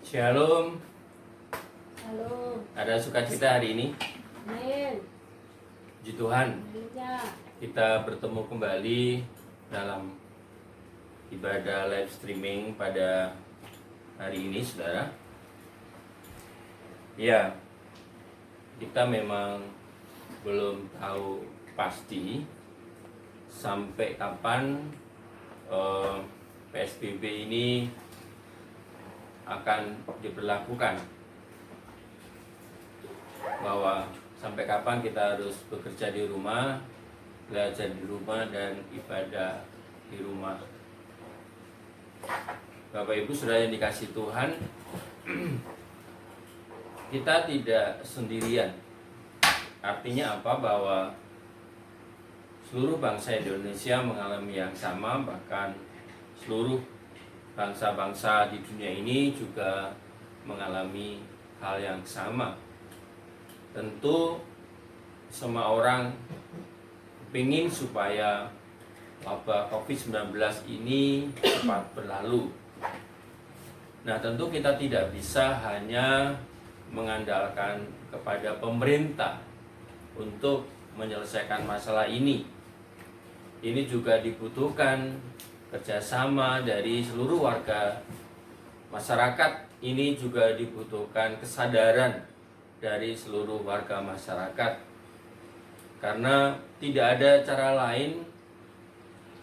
Shalom, Halo, ada sukacita hari ini. Amin. Puji Tuhan, Haleluya. kita bertemu kembali dalam ibadah live streaming pada hari ini, saudara. Ya, kita memang belum tahu pasti sampai kapan PSBB ini akan diberlakukan, bahwa sampai kapan kita harus bekerja di rumah, belajar di rumah, dan ibadah di rumah. Bapak Ibu Saudara yang dikasihi Tuhan, kita tidak sendirian. Artinya apa? Bahwa seluruh bangsa Indonesia mengalami yang sama, bahkan seluruh bangsa-bangsa di dunia ini juga mengalami hal yang sama. Tentu semua orang ingin supaya wabah COVID-19 ini cepat berlalu. Nah, tentu kita tidak bisa hanya mengandalkan kepada pemerintah untuk menyelesaikan masalah ini. Ini juga dibutuhkan kerjasama dari seluruh warga masyarakat. Ini juga dibutuhkan kesadaran dari seluruh warga masyarakat, karena tidak ada cara lain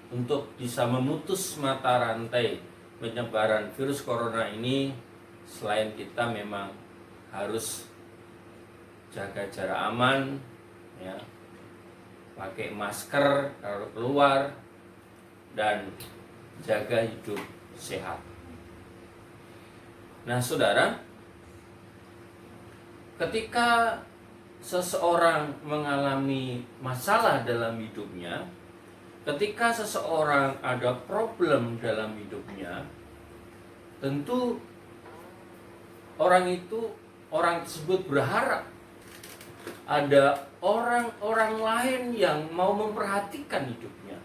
untuk bisa memutus mata rantai penyebaran virus corona ini selain kita memang harus jaga jarak aman, ya, pakai masker kalau keluar, dan jaga hidup sehat. Nah, saudara, ketika seseorang mengalami masalah dalam hidupnya, ketika seseorang ada problem dalam hidupnya, tentu orang tersebut berharap ada orang-orang lain yang mau memperhatikan hidupnya.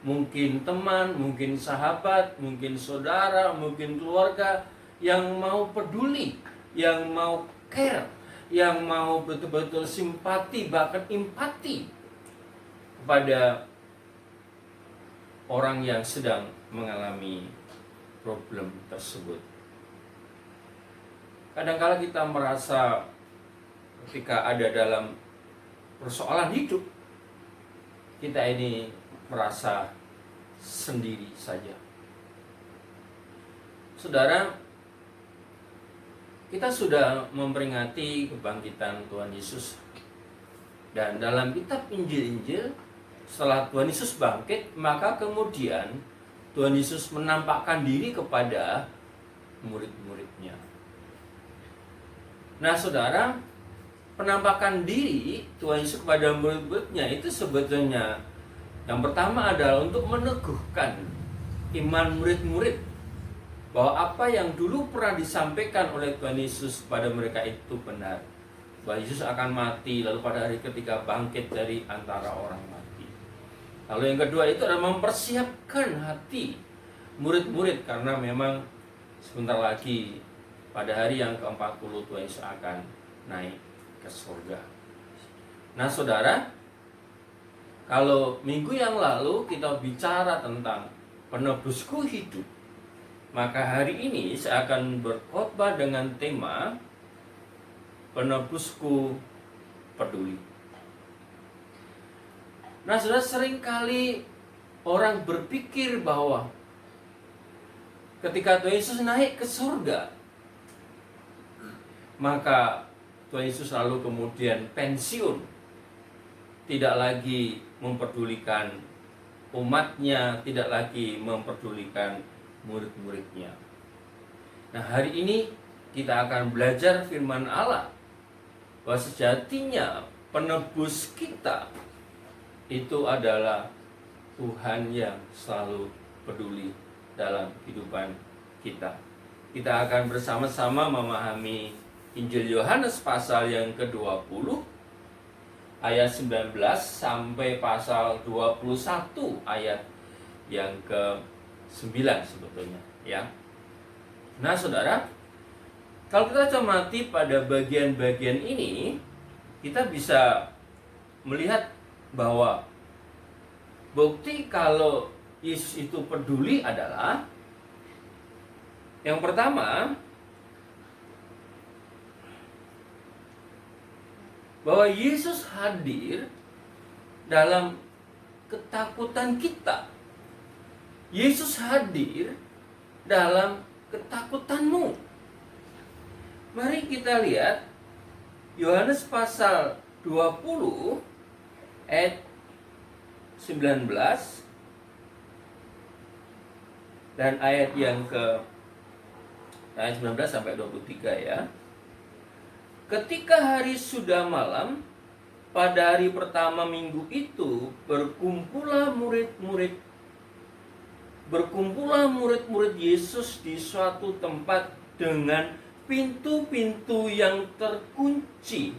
Mungkin teman, mungkin sahabat, mungkin saudara, mungkin keluarga yang mau peduli, yang mau care, yang mau betul-betul simpati, bahkan empati kepada orang yang sedang mengalami problem tersebut. Kadang-kala kita merasa ketika ada dalam persoalan hidup, kita ini merasa sendiri saja. Saudara, kita sudah memperingati kebangkitan Tuhan Yesus. Dan dalam kitab Injil-Injil, setelah Tuhan Yesus bangkit, maka kemudian Tuhan Yesus menampakkan diri kepada murid-muridnya. Nah, saudara, penampakan diri Tuhan Yesus kepada murid-muridnya itu sebetulnya yang pertama adalah untuk meneguhkan iman murid-murid bahwa apa yang dulu pernah disampaikan oleh Tuhan Yesus kepada mereka itu benar, bahwa Yesus akan mati lalu pada hari ketiga bangkit dari antara orang mati. Lalu yang kedua itu adalah mempersiapkan hati murid-murid, karena memang sebentar lagi pada hari yang ke-40 Tuhan Yesus akan naik ke surga. Nah, saudara, kalau minggu yang lalu kita bicara tentang penebusku hidup, maka hari ini saya akan berkhotbah dengan tema penebusku peduli. Nah, saudara, seringkali orang berpikir bahwa ketika Tuhan Yesus naik ke surga, maka Tuhan Yesus lalu kemudian pensiun, tidak lagi memperdulikan umatnya, tidak lagi memperdulikan murid-muridnya. Nah, hari ini kita akan belajar firman Allah bahwa sejatinya penebus kita itu adalah Tuhan yang selalu peduli dalam kehidupan kita. Kita akan bersama-sama memahami Injil Yohanes pasal yang ke-20 ayat 19 sampai pasal 21 ayat yang ke-9 sebetulnya, ya. Nah, saudara, kalau kita cermati pada bagian-bagian ini, kita bisa melihat bahwa bukti kalau Yesus itu peduli adalah yang pertama, bahwa Yesus hadir dalam ketakutan kita. Yesus hadir dalam ketakutanmu. Mari kita lihat Yohanes pasal 20 ayat 19 dan ayat yang ayat 19 sampai 23 ya. Ketika hari sudah malam, pada hari pertama minggu itu berkumpullah murid-murid Yesus di suatu tempat dengan pintu-pintu yang terkunci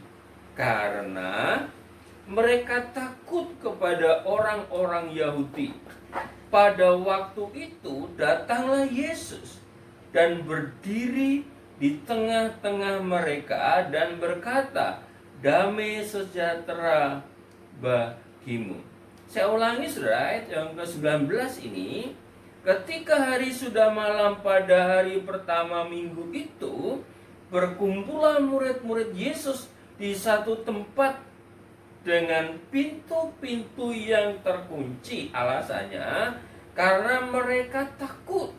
karena mereka takut kepada orang-orang Yahudi. Pada waktu itu datanglah Yesus dan berdiri di tengah-tengah mereka dan berkata, "Damai sejahtera bagimu." Saya ulangi saudara, ayat yang ke-19 ini. Ketika hari sudah malam pada hari pertama minggu itu, berkumpullah murid-murid Yesus di satu tempat dengan pintu-pintu yang terkunci. Alasannya karena mereka takut.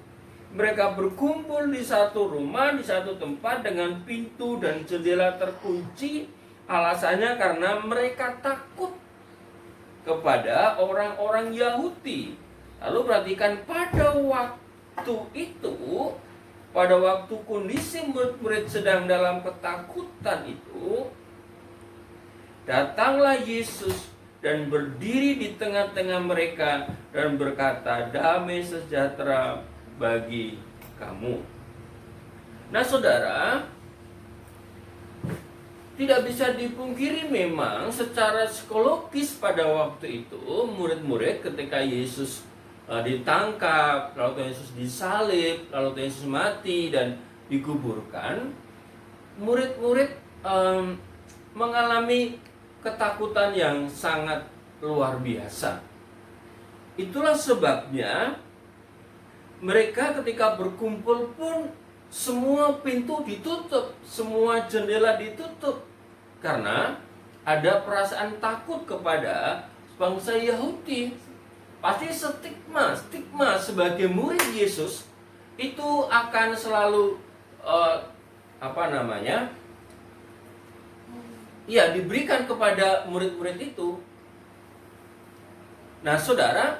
Mereka berkumpul di satu rumah, di satu tempat dengan pintu dan jendela terkunci. Alasannya karena mereka takut kepada orang-orang Yahudi. Lalu perhatikan pada waktu itu, pada waktu kondisi murid-murid sedang dalam ketakutan itu, datanglah Yesus dan berdiri di tengah-tengah mereka dan berkata, "Damai sejahtera bagi kamu." Nah, saudara, tidak bisa dipungkiri memang secara psikologis pada waktu itu murid-murid ketika Yesus ditangkap, lalu Tuhan Yesus disalib, lalu Tuhan Yesus mati dan dikuburkan, murid-murid mengalami ketakutan yang sangat luar biasa. Itulah sebabnya mereka ketika berkumpul pun semua pintu ditutup, semua jendela ditutup, karena ada perasaan takut kepada bangsa Yahudi. Pasti stigma sebagai murid Yesus itu akan selalu diberikan kepada murid-murid itu. Nah, saudara,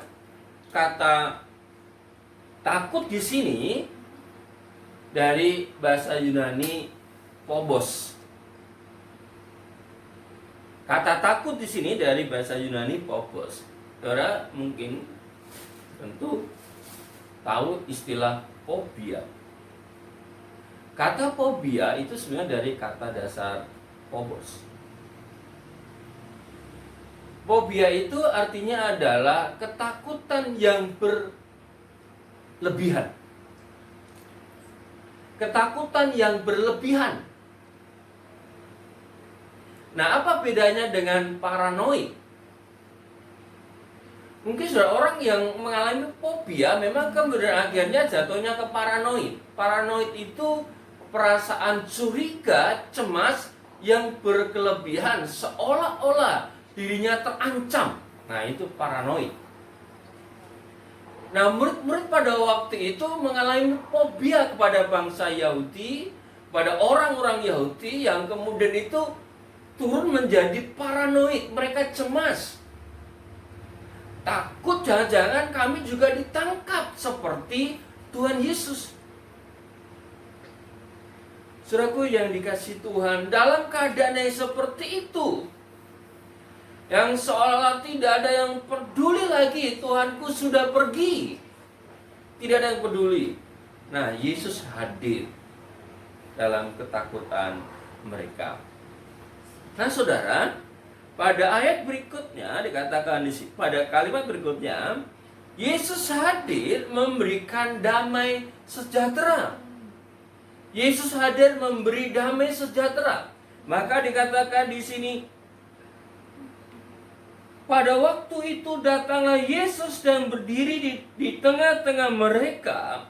kata takut di sini dari bahasa Yunani phobos. Kata takut di sini dari bahasa Yunani phobos. Saudara mungkin tentu tahu istilah fobia. Kata fobia itu sebenarnya dari kata dasar phobos. Fobia itu artinya adalah ketakutan yang berlebihan. Ketakutan yang berlebihan. Nah, apa bedanya dengan paranoid? Mungkin sudah orang yang mengalami fobia memang kemudian akhirnya jatuhnya ke paranoid. Paranoid itu perasaan curiga, cemas yang berkelebihan, seolah-olah dirinya terancam. Nah, itu paranoid. Nah, murid-murid pada waktu itu mengalami fobia kepada bangsa Yahudi, pada orang-orang Yahudi yang kemudian itu turun menjadi paranoid. Mereka cemas. Takut jangan-jangan kami juga ditangkap seperti Tuhan Yesus. Saudaraku yang dikasihi Tuhan, dalam keadaan yang seperti itu, yang seolah tidak ada yang peduli lagi, Tuhanku sudah pergi, tidak ada yang peduli. Nah, Yesus hadir dalam ketakutan mereka. Nah, saudara, pada ayat berikutnya dikatakan pada kalimat berikutnya, Yesus hadir memberikan damai sejahtera. Yesus hadir memberi damai sejahtera. Maka dikatakan di sini, pada waktu itu datanglah Yesus dan berdiri di tengah-tengah mereka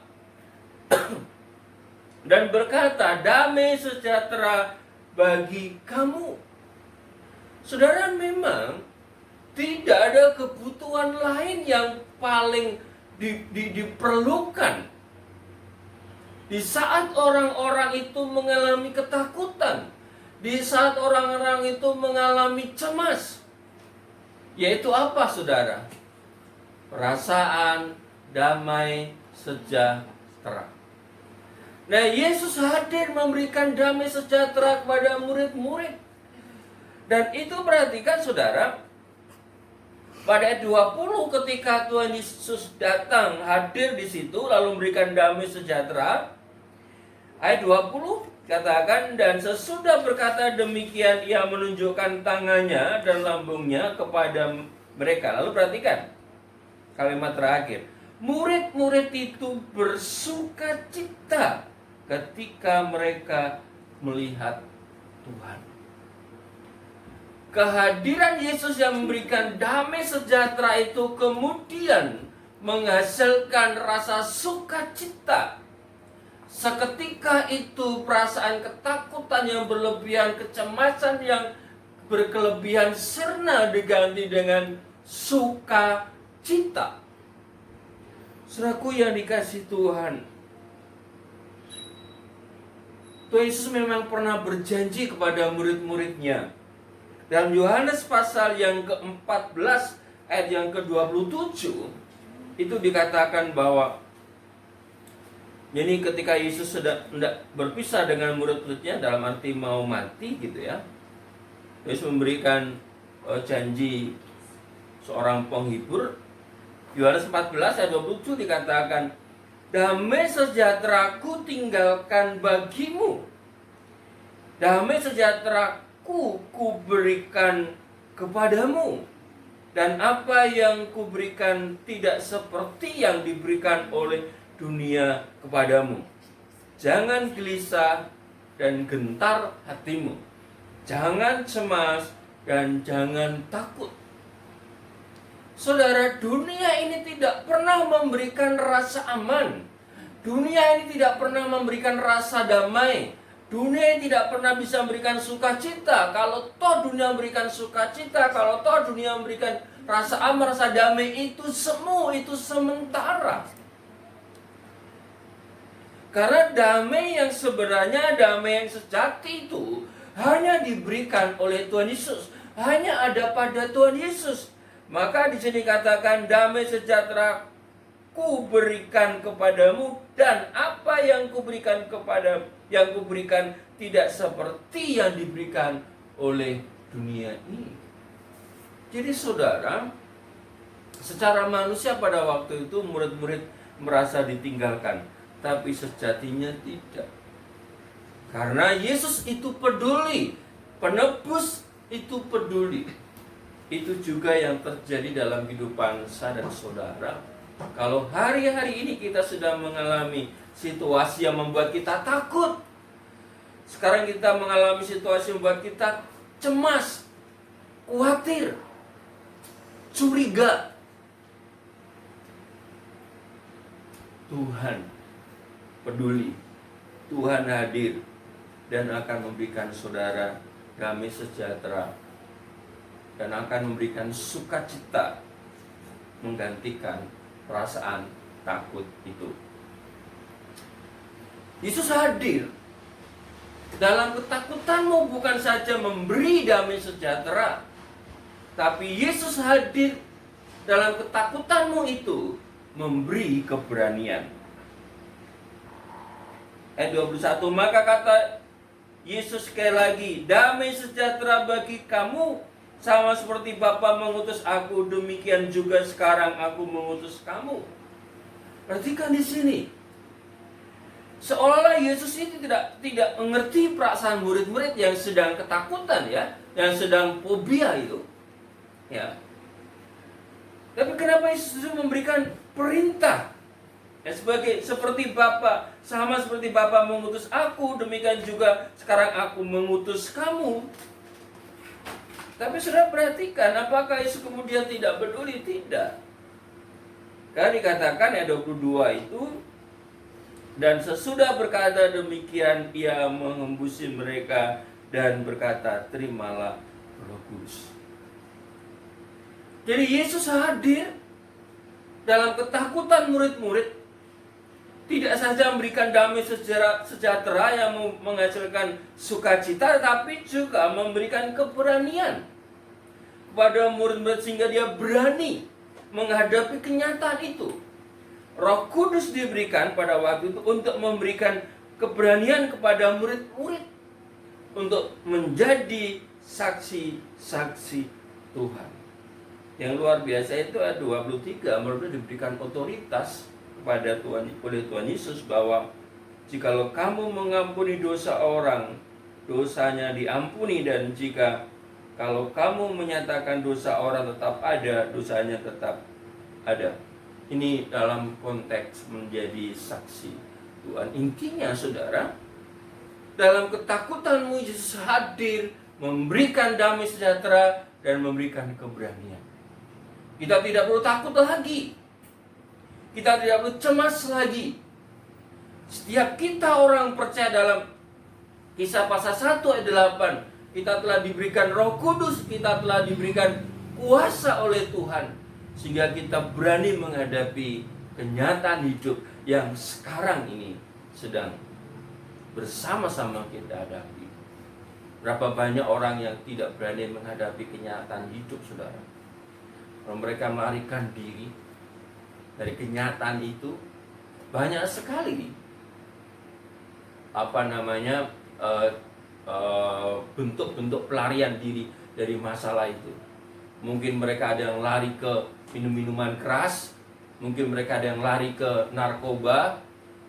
dan berkata, damai sejahtera bagi kamu. Saudara, memang tidak ada kebutuhan lain yang paling diperlukan di saat orang-orang itu mengalami ketakutan, di saat orang-orang itu mengalami cemas. Yaitu apa, saudara? Perasaan damai sejahtera. Nah, Yesus hadir memberikan damai sejahtera kepada murid-murid. Dan itu perhatikan, saudara, pada ayat 20 ketika Tuhan Yesus datang hadir di situ lalu memberikan damai sejahtera. Ayat 20 katakan, dan sesudah berkata demikian ia menunjukkan tangannya dan lambungnya kepada mereka. Lalu perhatikan kalimat terakhir. Murid-murid itu bersukacita ketika mereka melihat Tuhan. Kehadiran Yesus yang memberikan damai sejahtera itu kemudian menghasilkan rasa sukacita. Seketika itu perasaan ketakutan yang berlebihan, kecemasan yang berkelebihan serna diganti dengan sukacita. Saudaraku yang dikasihi Tuhan, Tuhan Yesus memang pernah berjanji kepada murid-muridnya. Dalam Yohanes pasal yang ke-14 ayat yang ke-27 itu dikatakan bahwa jadi ketika Yesus sedang berpisah dengan murid-muridnya dalam arti mau mati gitu ya, Yesus memberikan janji seorang penghibur. Yohanes 14 ayat 27 dikatakan, damai sejahtera-Ku tinggalkan bagimu, damai sejahtera-Ku kuberikan kepadamu, dan apa yang kuberikan tidak seperti yang diberikan oleh dunia kepadamu. Jangan gelisah dan gentar hatimu, jangan cemas dan jangan takut. Saudara, dunia ini tidak pernah memberikan rasa aman. Dunia ini tidak pernah memberikan rasa damai. Dunia ini tidak pernah bisa memberikan sukacita. Kalau toh dunia memberikan sukacita, kalau toh dunia memberikan rasa aman, rasa damai, itu semu, itu sementara. Karena damai yang sebenarnya, damai yang sejati itu hanya diberikan oleh Tuhan Yesus, hanya ada pada Tuhan Yesus. Maka di sini katakan, damai sejahtera Ku berikan kepadamu, dan apa yang kuberikan tidak seperti yang diberikan oleh dunia ini. Jadi saudara, secara manusia pada waktu itu murid-murid merasa ditinggalkan, tapi sejatinya tidak. Karena Yesus itu peduli, penebus itu peduli. Itu juga yang terjadi dalam kehidupan saya dan saudara. Kalau hari-hari ini kita sedang mengalami situasi yang membuat kita takut, sekarang kita mengalami situasi yang membuat kita cemas, khawatir, curiga, Tuhan peduli, Tuhan hadir dan akan memberikan saudara damai sejahtera dan akan memberikan sukacita menggantikan perasaan takut itu. Yesus hadir dalam ketakutanmu, bukan saja memberi damai sejahtera, tapi Yesus hadir dalam ketakutanmu itu memberi keberanian. Ayat 21, maka kata Yesus sekali lagi, damai sejahtera bagi kamu. Sama seperti Bapa mengutus aku, demikian juga sekarang aku mengutus kamu. Perhatikan di sini. Seolah-olah Yesus ini tidak mengerti perasaan murid-murid yang sedang ketakutan ya, yang sedang fobia itu. Ya. Tapi kenapa Yesus memberikan perintah Ya, seperti Bapa, sama seperti Bapa mengutus aku, demikian juga sekarang aku mengutus kamu. Tapi sudah perhatikan, apakah Yesus kemudian tidak peduli? Tidak. Karena dikatakan ayat 22 itu, dan sesudah berkata demikian, ia mengembusi mereka dan berkata, terimalah Roh Kudus. Jadi Yesus hadir dalam ketakutan murid-murid, tidak saja memberikan damai sejahtera yang menghasilkan sukacita, tapi juga memberikan keberanian kepada murid-murid sehingga dia berani menghadapi kenyataan itu. Roh Kudus diberikan pada waktu itu untuk memberikan keberanian kepada murid-murid untuk menjadi saksi-saksi Tuhan. Yang luar biasa itu ayat 23, murid-murid diberikan otoritas kepada oleh Tuhan Yesus bahwa jikalau kamu mengampuni dosa orang, dosanya diampuni, dan kalau kamu menyatakan dosa orang tetap ada, dosanya tetap ada. Ini dalam konteks menjadi saksi Tuhan. Intinya saudara, dalam ketakutanmu Yesus hadir memberikan damai sejahtera dan memberikan keberanian. Kita tidak perlu takut lagi. Kita tidak perlu cemas lagi. Setiap kita orang percaya dalam Kisah pasal 1 ayat 8, kita telah diberikan Roh Kudus, kita telah diberikan kuasa oleh Tuhan, sehingga kita berani menghadapi kenyataan hidup yang sekarang ini sedang bersama-sama kita hadapi. Berapa banyak orang yang tidak berani menghadapi kenyataan hidup, saudara. Kalau mereka melarikan diri dari kenyataan itu, banyak sekali bentuk-bentuk pelarian diri dari masalah itu. Mungkin mereka ada yang lari ke minum-minuman keras, mungkin mereka ada yang lari ke narkoba,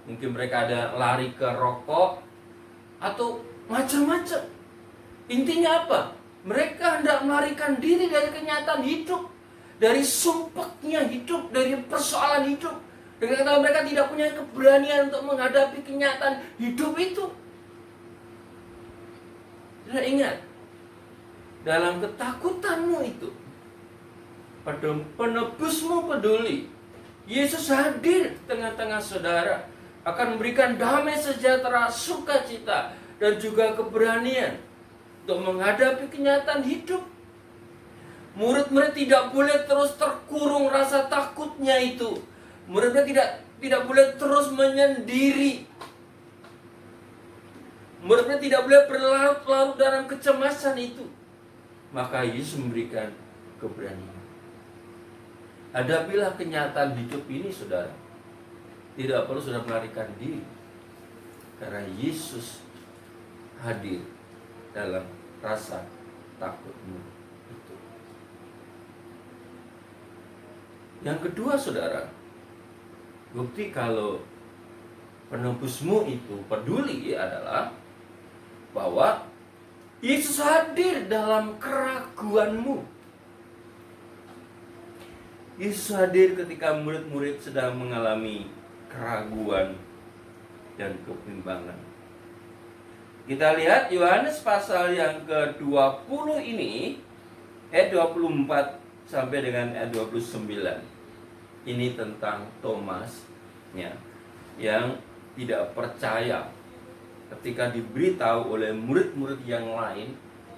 mungkin mereka ada yang lari ke rokok, atau macam-macam. Intinya apa? Mereka hendak melarikan diri dari kenyataan hidup, dari sumpeknya hidup, dari persoalan hidup. Dengan kata mereka tidak punya keberanian untuk menghadapi kenyataan hidup itu. Dan ingat, dalam ketakutanmu itu, penebusmu peduli. Yesus hadir di tengah-tengah saudara, akan memberikan damai sejahtera, sukacita, dan juga keberanian untuk menghadapi kenyataan hidup. Murid-murid tidak boleh terus terkurung rasa takutnya itu. Murid-murid tidak boleh terus menyendiri. Murid-murid tidak boleh berlarut-larut dalam kecemasan itu. Maka Yesus memberikan keberanian. Hadapilah kenyataan hidup ini, saudara. Tidak perlu sudah melarikan diri, karena Yesus hadir dalam rasa takutmu itu. Yang kedua, saudara, bukti kalau penebusmu itu peduli adalah bahwa Yesus hadir dalam keraguanmu. Yesus hadir ketika murid-murid sedang mengalami keraguan dan kebimbangan. Kita lihat Yohanes pasal yang ke-20 ini, ayat 24 sampai dengan ayat 29. Ini tentang Thomas yang tidak percaya ketika diberitahu oleh murid-murid yang lain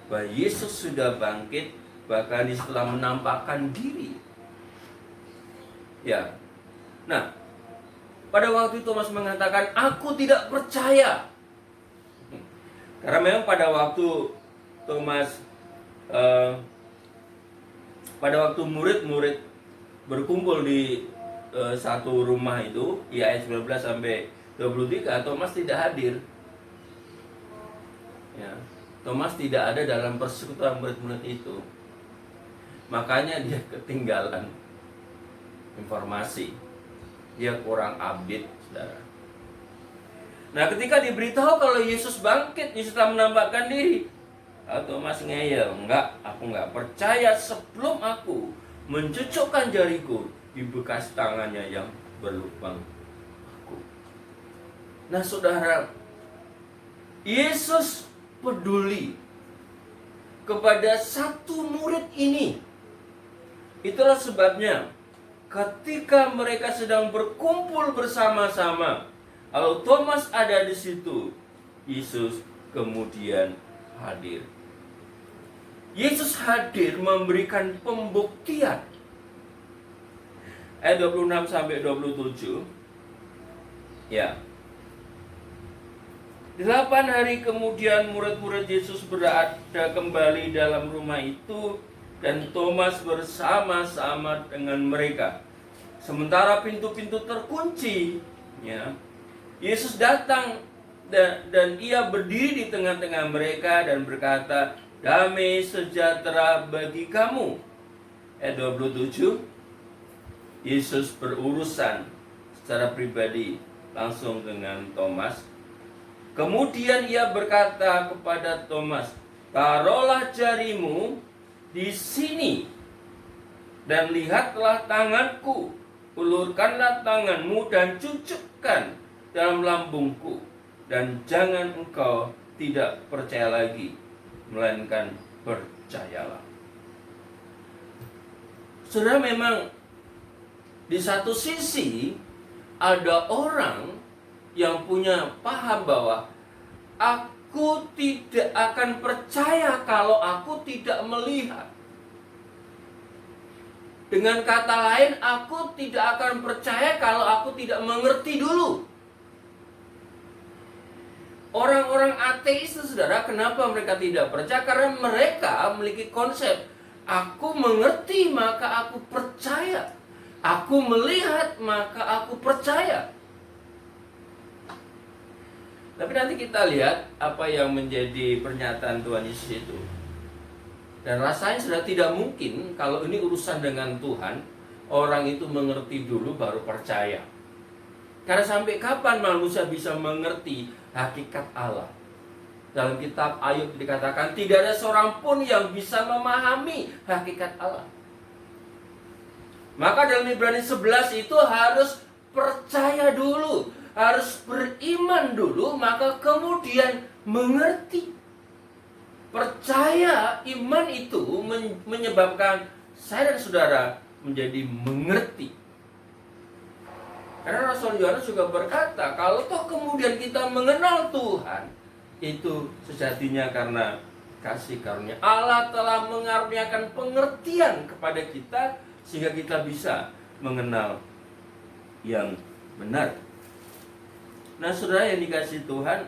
bahwa Yesus sudah bangkit, bahkan setelah menampakkan diri. Ya. Nah, pada waktu Thomas mengatakan, aku tidak percaya. Karena memang pada waktu Thomas pada waktu murid-murid berkumpul di satu rumah itu, ayat 19 sampai 23, Thomas tidak hadir. Ya, Thomas tidak ada dalam persekutuan murid-murid itu. Makanya dia ketinggalan informasi. Dia kurang update, saudara. Nah, ketika diberitahu kalau Yesus bangkit, Yesus telah menampakkan diri, Thomas ngeyel, aku enggak percaya sebelum aku mencucukkan jariku di bekas tangannya yang berlubang Nah saudara, Yesus peduli kepada satu murid ini. Itulah sebabnya ketika mereka sedang berkumpul bersama-sama, kalau Thomas ada di situ, Yesus kemudian hadir. Yesus hadir memberikan pembuktian. Ayat 26 sampai 27. Ya. 8 hari kemudian murid-murid Yesus berada kembali dalam rumah itu, dan Thomas bersama-sama dengan mereka. Sementara pintu-pintu terkunci, ya, Yesus datang dan ia berdiri di tengah-tengah mereka dan berkata, "Damai sejahtera bagi kamu." Ayat 27, Yesus berurusan secara pribadi langsung dengan Thomas. Kemudian ia berkata kepada Thomas, "Taruhlah jarimu di sini dan lihatlah tanganku. Ulurkanlah tanganmu dan cucukkan dalam lambungku. Dan jangan engkau tidak percaya lagi, melainkan percayalah." Saudara, memang di satu sisi ada orang yang punya paham bahwa aku tidak akan percaya kalau aku tidak melihat. Dengan kata lain, aku tidak akan percaya kalau aku tidak mengerti dulu. Orang-orang ateis itu, saudara, kenapa mereka tidak percaya? Karena mereka memiliki konsep, aku mengerti maka aku percaya, aku melihat maka aku percaya. Tapi nanti kita lihat apa yang menjadi pernyataan Tuhan Yesus itu. Dan rasanya sudah tidak mungkin kalau ini urusan dengan Tuhan, orang itu mengerti dulu baru percaya. Karena sampai kapan manusia bisa mengerti hakikat Allah? Dalam kitab Ayub dikatakan, tidak ada seorang pun yang bisa memahami hakikat Allah. Maka dalam Ibrani 11 itu harus percaya dulu, harus beriman dulu, maka kemudian mengerti. Percaya, iman itu menyebabkan saya dan saudara menjadi mengerti. Karena Rasul Yohanes juga berkata, kalau toh kemudian kita mengenal Tuhan, itu sejatinya karena kasih karunia Allah telah mengaruniakan pengertian kepada kita, sehingga kita bisa mengenal yang benar. Nah saudara yang dikasihi Tuhan,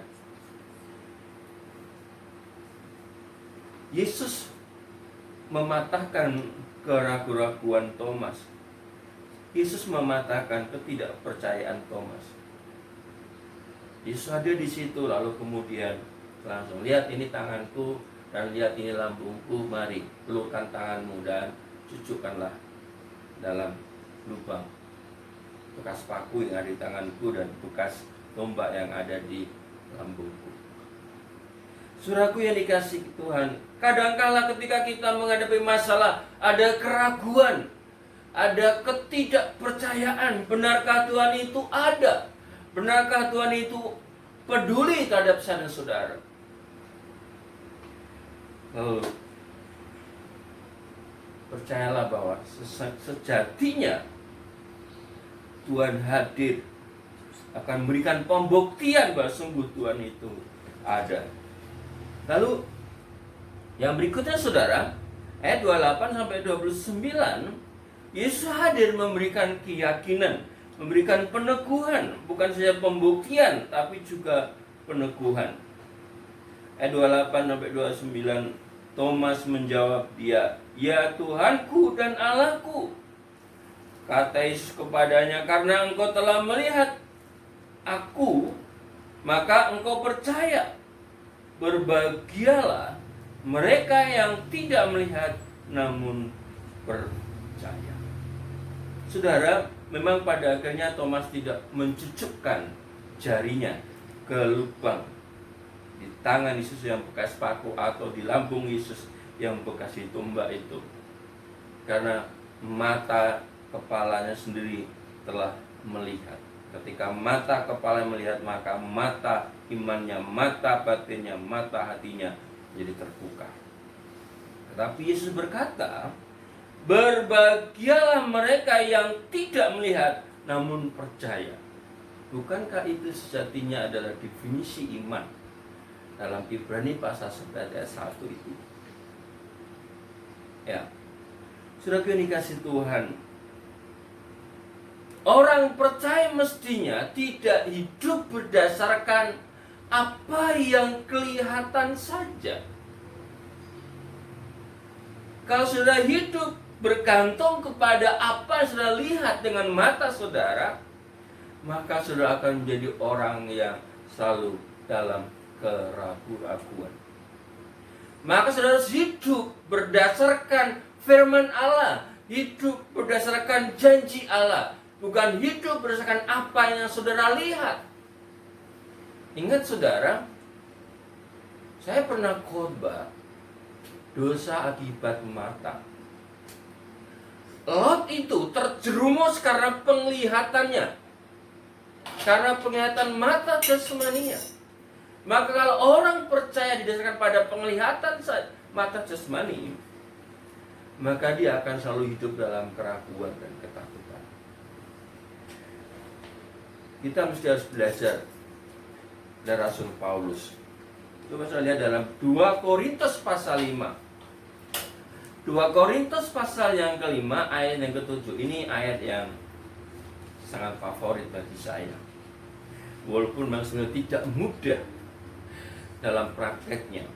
Yesus mematahkan keraguan-raguan Thomas. Yesus mematahkan ketidakpercayaan Thomas. Yesus ada di situ, lalu kemudian langsung, lihat ini tanganku dan lihat ini lambungku, mari ulurkan tanganmu dan cucukkanlah dalam lubang bekas paku yang ada di tanganku dan bekas tombak yang ada di lambungku. Saudaraku yang dikasihi Tuhan, kadangkala ketika kita menghadapi masalah, ada keraguan, ada ketidakpercayaan. Benarkah Tuhan itu ada? Benarkah Tuhan itu peduli terhadap saya dan saudara? Lalu percayalah bahwa sejatinya Tuhan hadir, akan memberikan pembuktian bahwa sungguh Tuhan itu ada. Lalu yang berikutnya saudara, ayat 28 sampai 29, Yesus hadir memberikan keyakinan, memberikan peneguhan, bukan saja pembuktian tapi juga peneguhan. Ayat 28 sampai 29, Thomas menjawab dia, "Ya Tuhanku dan Allahku." Kata Yesus kepadanya, "Karena engkau telah melihat aku, maka engkau percaya. Berbahagialah mereka yang tidak melihat namun percaya." Saudara, memang pada akhirnya Thomas tidak mencucukkan jarinya ke lubang di tangan Yesus yang bekas paku atau di lambung Yesus yang bekas ditumbak itu, karena mata kepalanya sendiri telah melihat. Ketika mata kepala melihat, maka mata imannya, mata batinnya, mata hatinya jadi terbuka. Tetapi Yesus berkata, berbahagialah mereka yang tidak melihat namun percaya. Bukankah itu sejatinya adalah definisi iman dalam Ibrani pasal 11 ayat 1 itu? Ya, Saudara yang dikasih Tuhan, orang percaya mestinya tidak hidup berdasarkan apa yang kelihatan saja. Kalau sudah hidup bergantung kepada apa yang sudah lihat dengan mata saudara, maka saudara akan menjadi orang yang selalu dalam keraguan-raguan. Maka saudara harus hidup berdasarkan firman Allah, hidup berdasarkan janji Allah, bukan hidup berdasarkan apa yang saudara lihat. Ingat saudara, saya pernah khotbah dosa akibat mata. Lot itu terjerumus karena penglihatannya, karena penglihatan mata jasmaninya. Maka kalau orang percaya didasarkan pada penglihatan mata jasmani, maka dia akan selalu hidup dalam keraguan dan ketakutan. Kita mesti harus belajar dari Rasul Paulus. Coba saya lihat dalam 2 Korintus pasal 5. 2 Korintus pasal yang kelima ayat yang ke-7. Ini ayat yang sangat favorit bagi saya. Walaupun memang sebenarnya tidak mudah dalam prakteknya.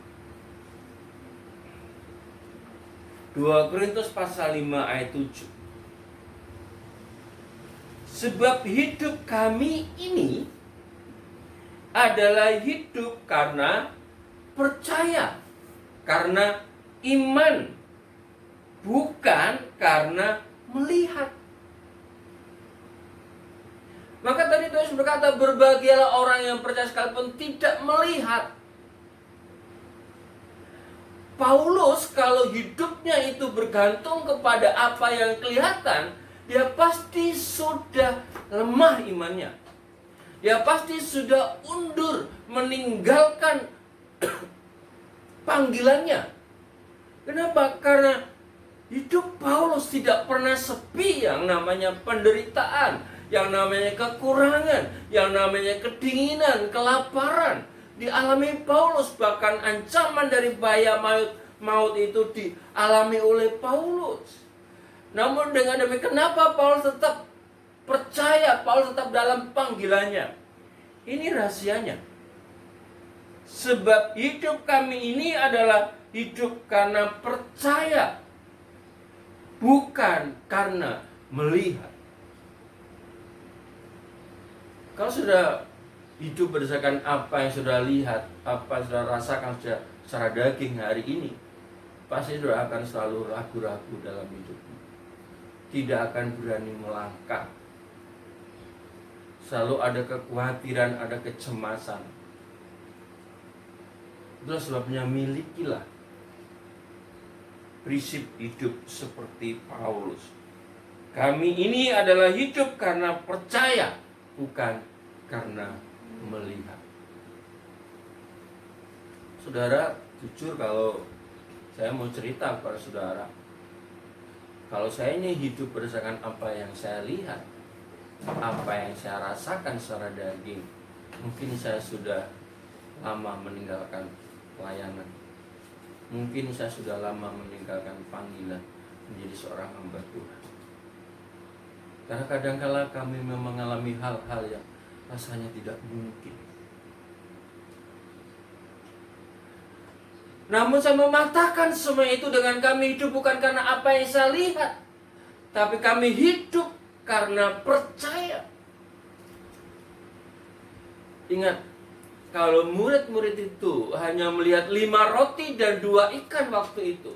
2 Korintus pasal 5 ayat 7. Sebab hidup kami ini adalah hidup karena percaya, karena iman, bukan karena melihat. Maka tadi Tuhan berkata, berbahagialah orang yang percaya sekalipun tidak melihat. Paulus kalau hidupnya itu bergantung kepada apa yang kelihatan, dia pasti sudah lemah imannya. Dia pasti sudah undur, meninggalkan panggilannya. Kenapa? Karena hidup Paulus tidak pernah sepi yang namanya penderitaan, yang namanya kekurangan, yang namanya kedinginan, kelaparan. Dialami Paulus, bahkan ancaman dari bahaya maut itu dialami oleh Paulus. Namun dengan demikian, kenapa Paulus tetap percaya, Paulus tetap dalam panggilannya? Ini rahasianya. Sebab hidup kami ini adalah hidup karena percaya, bukan karena melihat. Kalau sudah hidup berdasarkan apa yang sudah lihat, apa yang sudah rasakan secara daging hari ini, pasti sudah akan selalu ragu-ragu dalam hidupmu. Tidak akan berani melangkah. Selalu ada kekhawatiran, ada kecemasan. Itulah sebabnya milikilah prinsip hidup seperti Paulus. Kami ini adalah hidup karena percaya, bukan karena melihat. Saudara, jujur kalau saya mau cerita kepada saudara, kalau saya ini hidup berdasarkan apa yang saya lihat, apa yang saya rasakan secara daging, mungkin saya sudah lama meninggalkan pelayanan. Mungkin saya sudah lama meninggalkan panggilan menjadi seorang hamba Tuhan. Karena kadangkala kami memang mengalami hal-hal yang rasanya tidak mungkin. Namun saya mematahkan semua itu dengan kami hidup bukan karena apa yang saya lihat, tapi kami hidup karena percaya. Ingat, kalau murid-murid itu hanya melihat 5 roti dan 2 ikan waktu itu,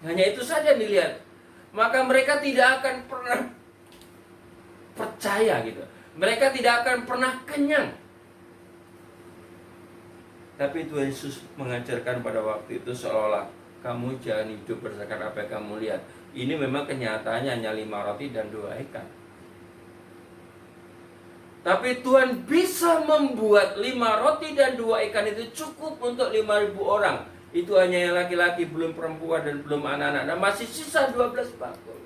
hanya itu saja dilihat, maka mereka tidak akan pernah percaya gitu. Mereka tidak akan pernah kenyang. Tapi Tuhan Yesus mengajarkan pada waktu itu seolah kamu jangan hidup berdasarkan apa yang kamu lihat. Ini memang kenyataannya hanya 5 roti dan 2 ikan. Tapi Tuhan bisa membuat 5 roti dan 2 ikan itu cukup untuk 5.000 orang. Itu hanya yang laki-laki, belum perempuan dan belum anak-anak. Dan masih sisa 12 bakul.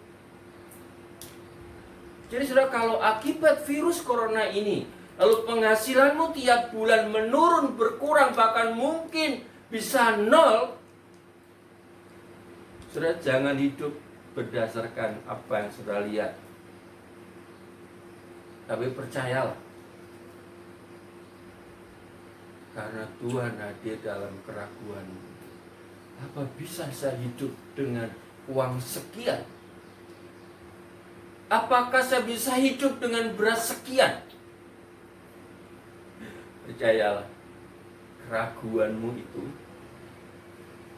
Jadi saudara, kalau akibat virus corona ini, lalu penghasilanmu tiap bulan menurun, berkurang, bahkan mungkin bisa 0, saudara jangan hidup berdasarkan apa yang saudara lihat. Tapi percayalah, karena Tuhan hadir dalam keraguan. Apa bisa saya hidup dengan uang sekian? Apakah saya bisa hidup dengan beras sekian? Percayalah, keraguanmu itu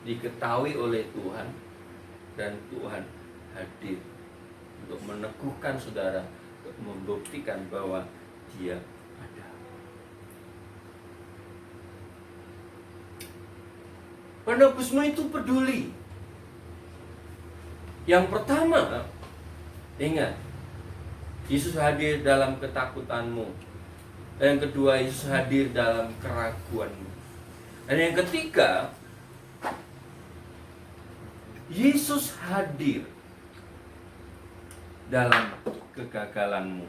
diketahui oleh Tuhan, dan Tuhan hadir untuk meneguhkan saudara, untuk membuktikan bahwa Dia ada. Penebusmu itu peduli. Yang pertama, ingat, Yesus hadir dalam ketakutanmu. Dan yang kedua, Yesus hadir dalam keraguanmu. Dan yang ketiga, Yesus hadir dalam kegagalanmu.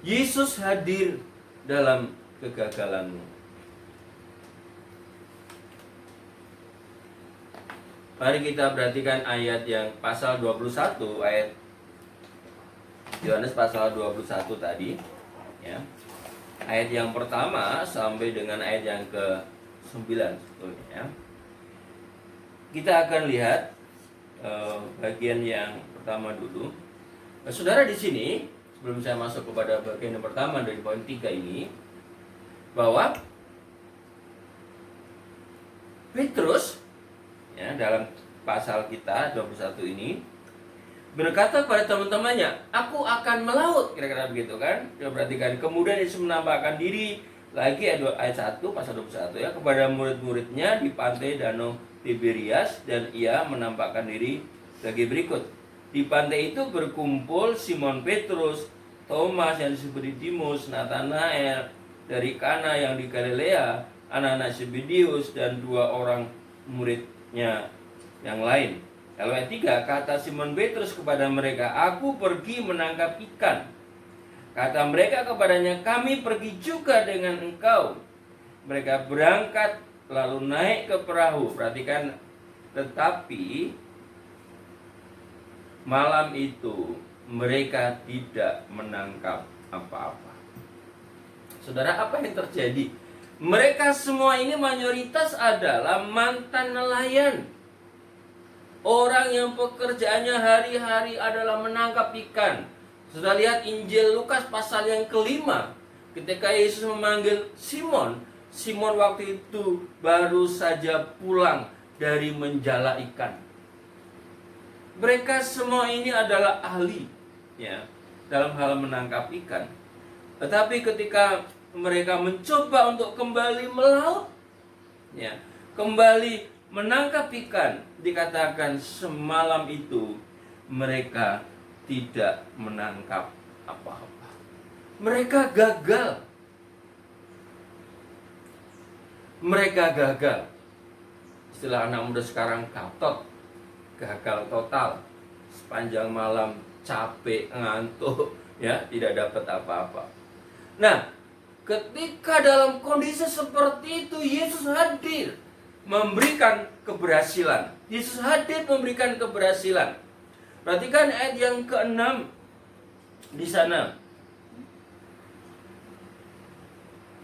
Yesus hadir dalam kegagalanmu. Mari kita perhatikan ayat yang pasal 21, ayat Yohanes pasal 21 tadi, ya. Ayat yang pertama sampai dengan ayat yang ke-9 sebetulnya, ya. Kita akan lihat bagian yang pertama dulu. Nah, saudara, di sini sebelum saya masuk kepada bagian yang pertama dari poin 3 ini, bahwa Petrus, ya, dalam pasal kita 21 ini berkata pada teman-temannya, aku akan melaut, kira-kira begitu kan. Coba perhatikan, kemudian Yesus menampakkan diri lagi, ayat 1 pasal 21, ya, kepada murid-muridnya di pantai Danau Tiberias, dan ia menampakkan diri sebagai berikut. Di pantai itu berkumpul Simon Petrus, Thomas yang disebut Didimus, Nathanael dari Kana yang di Galilea, anak-anak Zebedeus, dan 2 orang muridnya yang lain. Lalu ayat 3, kata Simon Petrus kepada mereka, aku pergi menangkap ikan. Kata mereka kepadanya, kami pergi juga dengan engkau. Mereka berangkat lalu naik ke perahu. Perhatikan, tetapi malam itu mereka tidak menangkap apa-apa. Saudara, apa yang terjadi? Mereka semua ini mayoritas adalah mantan nelayan. Orang yang pekerjaannya hari-hari adalah menangkap ikan. Sudah lihat Injil Lukas pasal yang ke-5, ketika Yesus memanggil Simon. Simon waktu itu baru saja pulang dari menjala ikan. Mereka semua ini adalah ahli, ya, dalam hal menangkap ikan. Tetapi ketika mereka mencoba untuk kembali melaut, ya, kembali menangkap ikan, dikatakan semalam itu mereka tidak menangkap apa-apa. Mereka gagal. Mereka gagal. Istilah anak muda sekarang katot. Gagal total. Sepanjang malam capek, ngantuk, ya, tidak dapat apa-apa. Nah, ketika dalam kondisi seperti itu, Yesus hadir memberikan keberhasilan. Yesus hadir memberikan keberhasilan. Perhatikan ayat yang ke-6 di sana.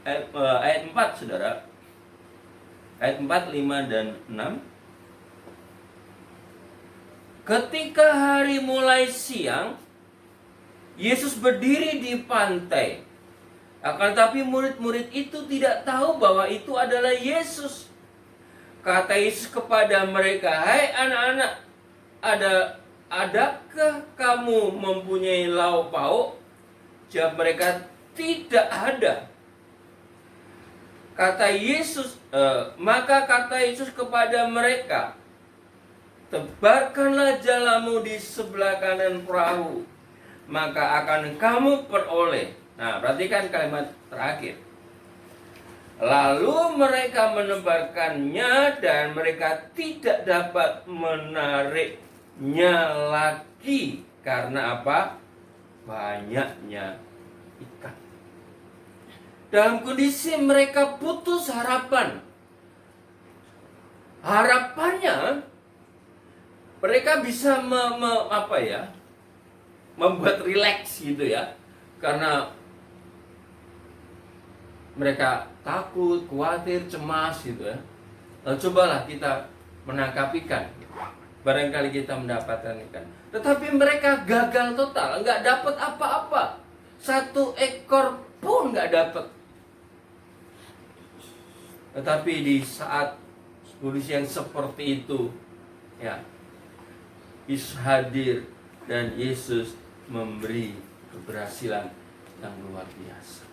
Ayat 4, saudara. Ayat 4, 5, dan 6. Ketika hari mulai siang, Yesus berdiri di pantai. Akan tetapi murid-murid itu tidak tahu bahwa itu adalah Yesus. Kata Yesus kepada mereka, hai anak-anak, adakah kamu mempunyai lauk pauk? Jawab mereka, tidak ada. Maka kata Yesus kepada mereka, tebarkanlah jalamu di sebelah kanan perahu, maka akan kamu peroleh. Nah, perhatikan kalimat terakhir. Lalu mereka menebarkannya dan mereka tidak dapat menariknya lagi. Karena apa? Banyaknya ikan. Dalam kondisi mereka putus harapan. Harapannya mereka bisa membuat rileks gitu ya. Karena mereka takut, khawatir, cemas gitu ya. Lalu cobalah kita menangkap ikan. Barangkali kita mendapatkan ikan. Tetapi mereka gagal total, nggak dapat apa-apa. 1 ekor pun nggak dapat. Tetapi di saat kondisi yang seperti itu, ya, Yesus hadir dan Yesus memberi keberhasilan yang luar biasa.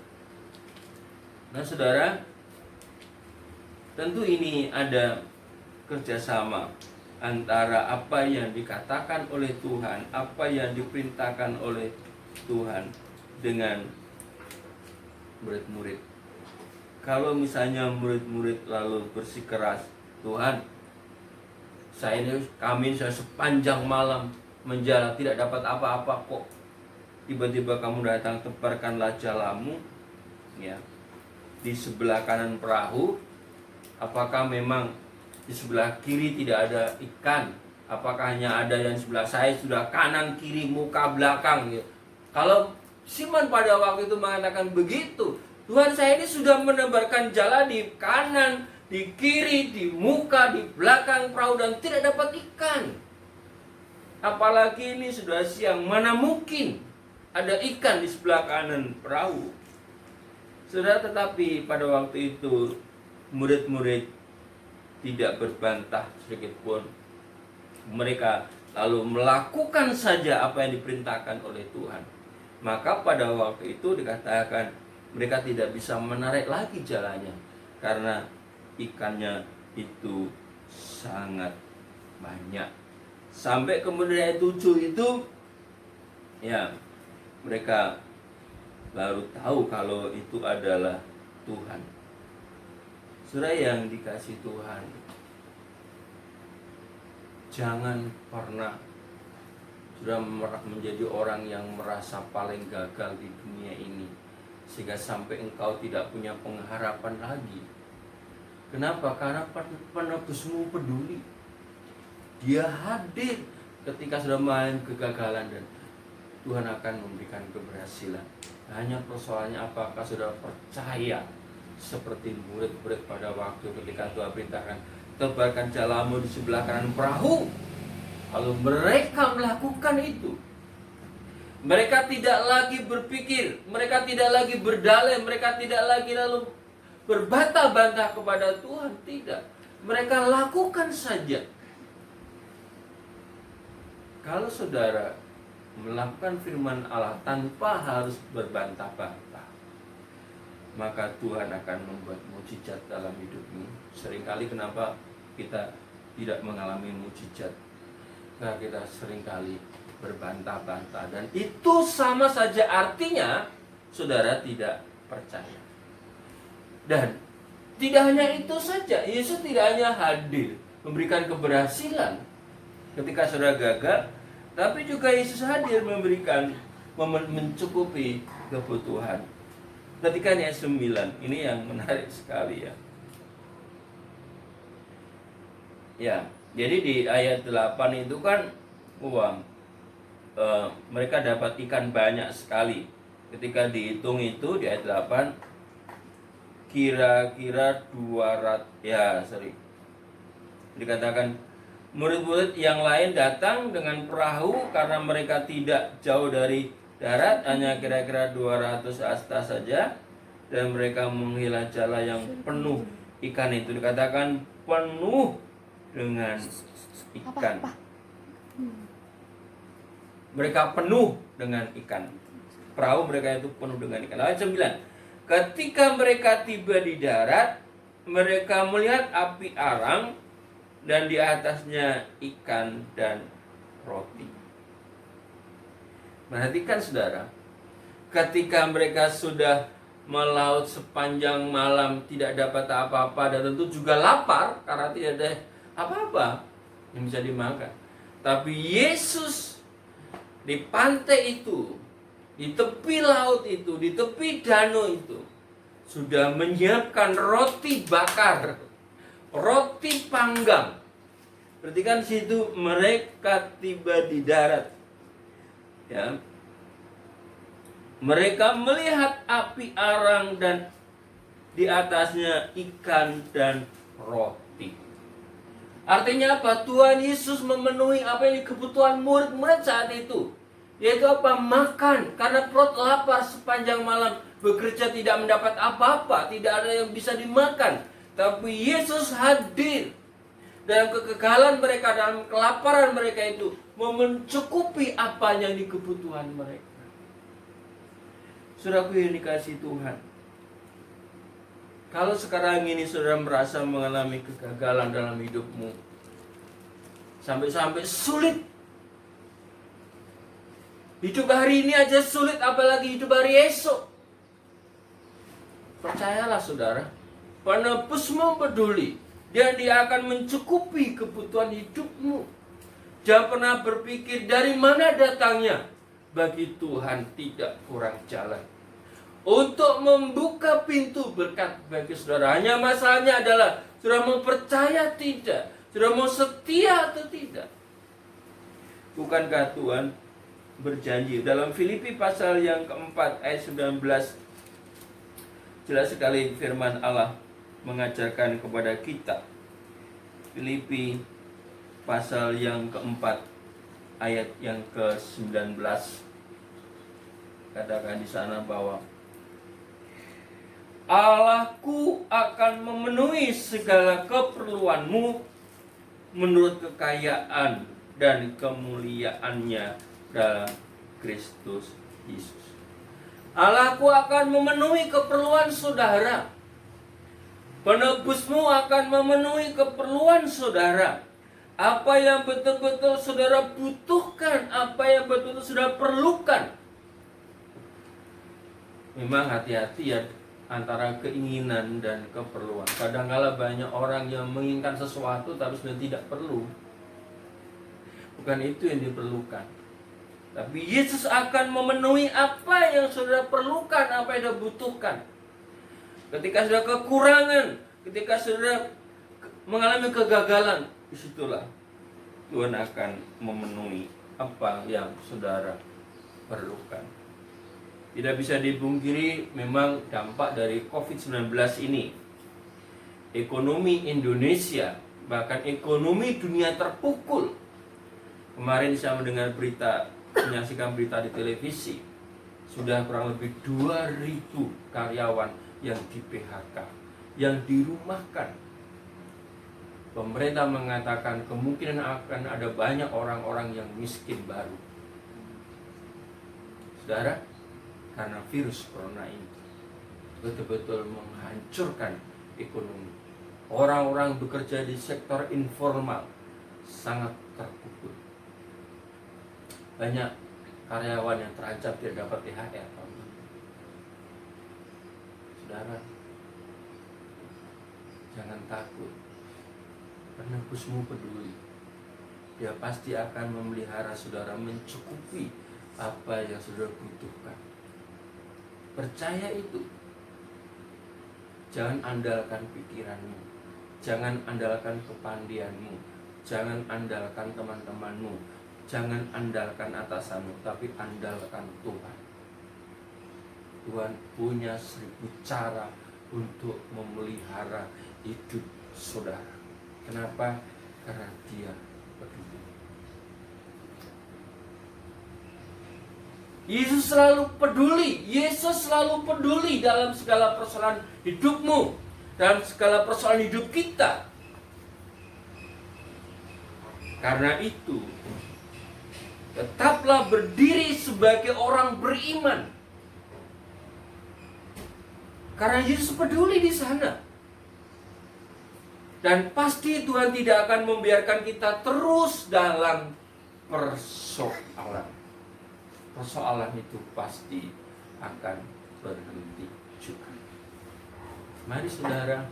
Nah, saudara, tentu ini ada kerjasama antara apa yang dikatakan oleh Tuhan, apa yang diperintahkan oleh Tuhan dengan murid-murid. Kalau misalnya murid-murid lalu bersikeras, Tuhan, kami sudah sepanjang malam menjalan tidak dapat apa-apa kok. Tiba-tiba kamu datang, tebarkanlah jalamu, ya, di sebelah kanan perahu. Apakah memang di sebelah kiri tidak ada ikan? Apakah hanya ada yang sebelah saya, sudah kanan, kiri, muka, belakang gitu. Kalau Simon pada waktu itu mengatakan begitu, Tuhan, saya ini sudah menebarkan jala di kanan, di kiri, di muka, di belakang perahu dan tidak dapat ikan. Apalagi ini sudah siang, mana mungkin ada ikan di sebelah kanan perahu. Saudara, tetapi pada waktu itu murid-murid tidak berbantah sedikit pun. Mereka lalu melakukan saja apa yang diperintahkan oleh Tuhan. Maka pada waktu itu dikatakan mereka tidak bisa menarik lagi jalannya karena ikannya itu sangat banyak. Sampai kemudian ayat 7 itu, ya, mereka baru tahu kalau itu adalah Tuhan. Saudara yang dikasih Tuhan, jangan pernah sudah menjadi orang yang merasa paling gagal di dunia ini, sehingga sampai engkau tidak punya pengharapan lagi. Kenapa? Karena penebusmu peduli. Dia hadir ketika sudah main kegagalan dan Tuhan akan memberikan keberhasilan. Hanya persoalannya apakah sudah percaya seperti murid-murid pada waktu ketika Tuhan perintahkan, tebarkan jalamu di sebelah kanan perahu. Lalu mereka melakukan itu. Mereka tidak lagi berpikir, mereka tidak lagi berdalih, mereka tidak lagi lalu berbantah-bantah kepada Tuhan. Tidak, mereka lakukan saja. Kalau saudara melakukan firman Allah tanpa harus berbantah-bantah, maka Tuhan akan membuat mukjizat dalam hidupmu. Seringkali kenapa kita tidak mengalami mukjizat? Karena kita seringkali berbantah-bantah, dan itu sama saja artinya saudara tidak percaya. Dan tidak hanya itu saja, Yesus tidak hanya hadir memberikan keberhasilan ketika saudara gagal, tapi juga Yesus hadir memberikan mencukupi kebutuhan. Ketika ayat 9, ini yang menarik sekali ya. Ya, jadi di ayat 8 itu kan mereka dapat ikan banyak sekali. Ketika dihitung itu di ayat 8 kira-kira 200, dikatakan murid-murid yang lain datang dengan perahu karena mereka tidak jauh dari darat, hanya kira-kira 200 hasta saja, dan mereka menghela jala yang penuh ikan itu. Dikatakan penuh dengan ikan. Mereka penuh dengan ikan. Perahu mereka itu penuh dengan ikan. Ayat 9. Ketika mereka tiba di darat, mereka melihat api arang dan di atasnya ikan dan roti. Perhatikan saudara, ketika mereka sudah melaut sepanjang malam tidak dapat apa-apa dan tentu juga lapar karena tidak ada apa-apa yang bisa dimakan. Tapi Yesus di pantai itu, di tepi laut itu, di tepi danau itu sudah menyiapkan roti bakar, roti panggang. Perhatikan situ, mereka tiba di darat. Ya. Mereka melihat api arang dan di atasnya ikan dan roti. Artinya apa? Tuhan Yesus memenuhi apa yang kebutuhan murid-murid saat itu. Yaitu apa? Makan. Karena perut lapar sepanjang malam. Bekerja tidak mendapat apa-apa. Tidak ada yang bisa dimakan. Tapi Yesus hadir. Dalam kegagalan mereka, dalam kelaparan mereka itu, mau mencukupi apa yang di kebutuhan mereka. Saudaraku yang dikasihi Tuhan, kalau sekarang ini saudara merasa mengalami kegagalan dalam hidupmu, sampai-sampai sulit, hidup hari ini aja sulit, apalagi hidup hari esok. Percayalah saudara, penebusmu peduli. Dan dia akan mencukupi kebutuhan hidupmu. Jangan pernah berpikir dari mana datangnya. Bagi Tuhan tidak kurang jalan untuk membuka pintu berkat bagi saudara. Hanya masalahnya adalah saudara mau percaya tidak, saudara mau setia atau tidak. Bukankah Tuhan berjanji dalam Filipi pasal yang keempat ayat 19, jelas sekali firman Allah mengajarkan kepada kita. Filipi pasal yang keempat ayat yang ke-19, katakan di sana bahwa Allahku akan memenuhi segala keperluanmu menurut kekayaan dan kemuliaannya dalam Kristus Yesus. Allahku akan memenuhi keperluan saudara. Penebusmu akan memenuhi keperluan saudara. Apa yang betul-betul saudara butuhkan, apa yang betul-betul saudara perlukan. Memang hati-hati ya antara keinginan dan keperluan. Kadang-kala banyak orang yang menginginkan sesuatu tapi sebenarnya tidak perlu. Bukan itu yang diperlukan. Tapi Yesus akan memenuhi apa yang saudara perlukan, apa yang saudara butuhkan. Ketika saudara kekurangan, ketika saudara mengalami kegagalan, disitulah Tuhan akan memenuhi apa yang saudara perlukan. Tidak bisa dipungkiri memang dampak dari COVID-19 ini. Ekonomi Indonesia, bahkan ekonomi dunia terpukul. Kemarin saya mendengar berita, menyaksikan berita di televisi. Sudah kurang lebih 2.000 karyawan yang di PHK, yang dirumahkan. Pemerintah mengatakan kemungkinan akan ada banyak orang-orang yang miskin baru. Saudara, karena virus corona ini betul-betul menghancurkan ekonomi. Orang-orang bekerja di sektor informal sangat terpukul. Banyak karyawan yang terancam tidak dapat THR. Saudara, jangan takut. Penebusmu peduli. Dia pasti akan memelihara saudara, mencukupi apa yang saudara butuhkan. Percaya itu. Jangan andalkan pikiranmu. Jangan andalkan kepandianmu. Jangan andalkan teman-temanmu. Jangan andalkan atasanmu, tapi andalkan Tuhan. Tuhan punya 1000 cara untuk memelihara hidup saudara. Kenapa? Karena Dia peduli. Yesus selalu peduli. Yesus selalu peduli dalam segala persoalan hidupmu, dalam segala persoalan hidup kita. Karena itu, tetaplah berdiri sebagai orang beriman. Karena Yesus peduli di sana. Dan pasti Tuhan tidak akan membiarkan kita terus dalam persoalan. Persoalan itu pasti akan berhenti juga. Mari saudara,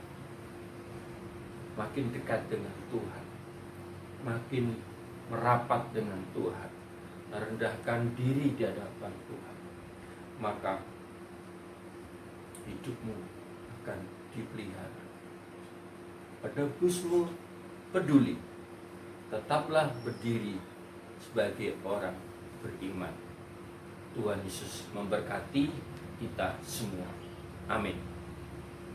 makin dekat dengan Tuhan, makin merapat dengan Tuhan, merendahkan diri di hadapan Tuhan, maka hidupmu akan dipelihara. Penebusmu peduli, tetaplah berdiri sebagai orang beriman. Tuhan Yesus memberkati kita semua. Amin.